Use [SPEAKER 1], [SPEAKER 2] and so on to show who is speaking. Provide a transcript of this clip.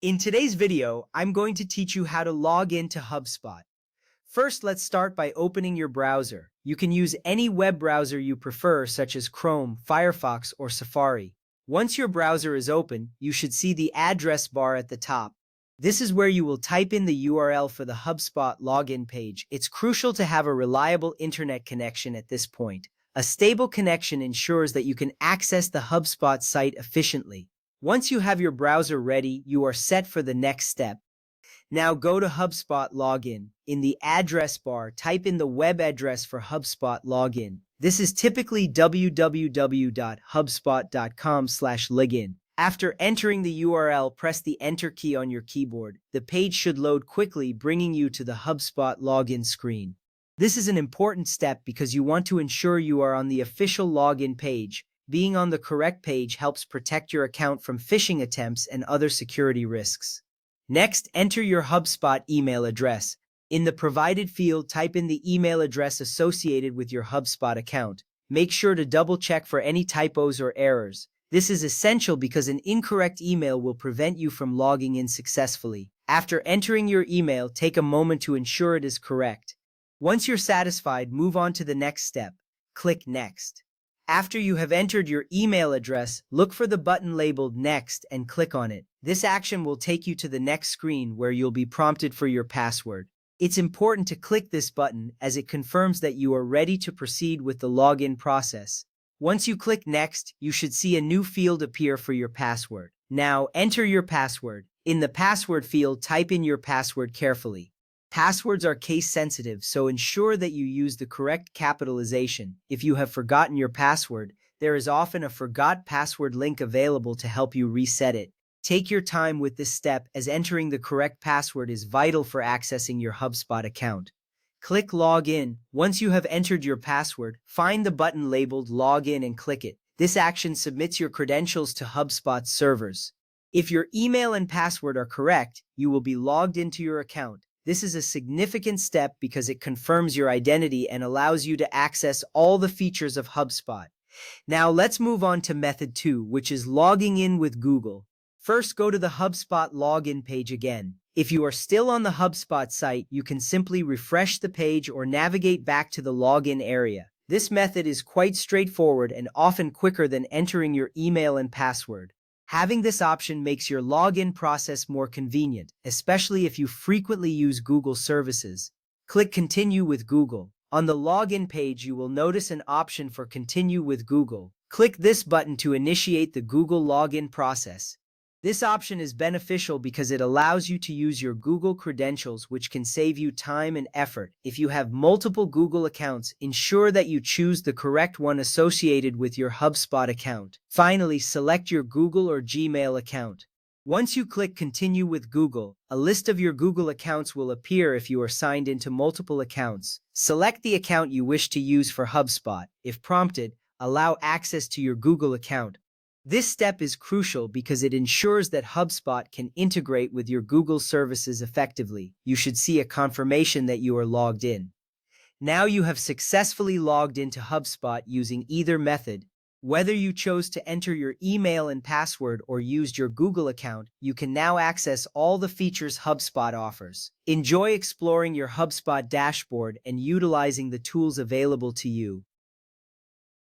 [SPEAKER 1] In today's video, I'm going to teach you how to log into HubSpot. First, let's start by opening your browser. You can use any web browser you prefer, such as Chrome, Firefox, or Safari. Once your browser is open, you should see the address bar at the top. This is where you will type in the URL for the HubSpot login page. It's crucial to have a reliable internet connection at this point. A stable connection ensures that you can access the HubSpot site efficiently. Once you have your browser ready, you are set for the next step. Now go to HubSpot Login. In the address bar, type in the web address for HubSpot Login. This is typically www.hubspot.com/login. After entering the URL, press the Enter key on your keyboard. The page should load quickly, bringing you to the HubSpot login screen. This is an important step because you want to ensure you are on the official login page. Being on the correct page helps protect your account from phishing attempts and other security risks. Next, enter your HubSpot email address. In the provided field, type in the email address associated with your HubSpot account. Make sure to double-check for any typos or errors. This is essential because an incorrect email will prevent you from logging in successfully. After entering your email, take a moment to ensure it is correct. Once you're satisfied, move on to the next step. Click Next. After you have entered your email address, look for the button labeled Next and click on it. This action will take you to the next screen where you'll be prompted for your password. It's important to click this button as it confirms that you are ready to proceed with the login process. Once you click Next, you should see a new field appear for your password. Now, enter your password. In the password field, type in your password carefully. Passwords are case-sensitive, so ensure that you use the correct capitalization. If you have forgotten your password, there is often a Forgot Password link available to help you reset it. Take your time with this step, as entering the correct password is vital for accessing your HubSpot account. Click Login. Once you have entered your password, find the button labeled Login and click it. This action submits your credentials to HubSpot's servers. If your email and password are correct, you will be logged into your account. This is a significant step because it confirms your identity and allows you to access all the features of HubSpot. Now let's move on to method 2, which is logging in with Google. First, go to the HubSpot login page again. If you are still on the HubSpot site, you can simply refresh the page or navigate back to the login area. This method is quite straightforward and often quicker than entering your email and password. Having this option makes your login process more convenient, especially if you frequently use Google services. Click Continue with Google. On the login page, you will notice an option for Continue with Google. Click this button to initiate the Google login process. This option is beneficial because it allows you to use your Google credentials, which can save you time and effort. If you have multiple Google accounts, ensure that you choose the correct one associated with your HubSpot account. Finally, select your Google or Gmail account. Once you click Continue with Google, a list of your Google accounts will appear if you are signed into multiple accounts. Select the account you wish to use for HubSpot. If prompted, allow access to your Google account. This step is crucial because it ensures that HubSpot can integrate with your Google services effectively. You should see a confirmation that you are logged in. Now you have successfully logged into HubSpot using either method. Whether you chose to enter your email and password or used your Google account, you can now access all the features HubSpot offers. Enjoy exploring your HubSpot dashboard and utilizing the tools available to you.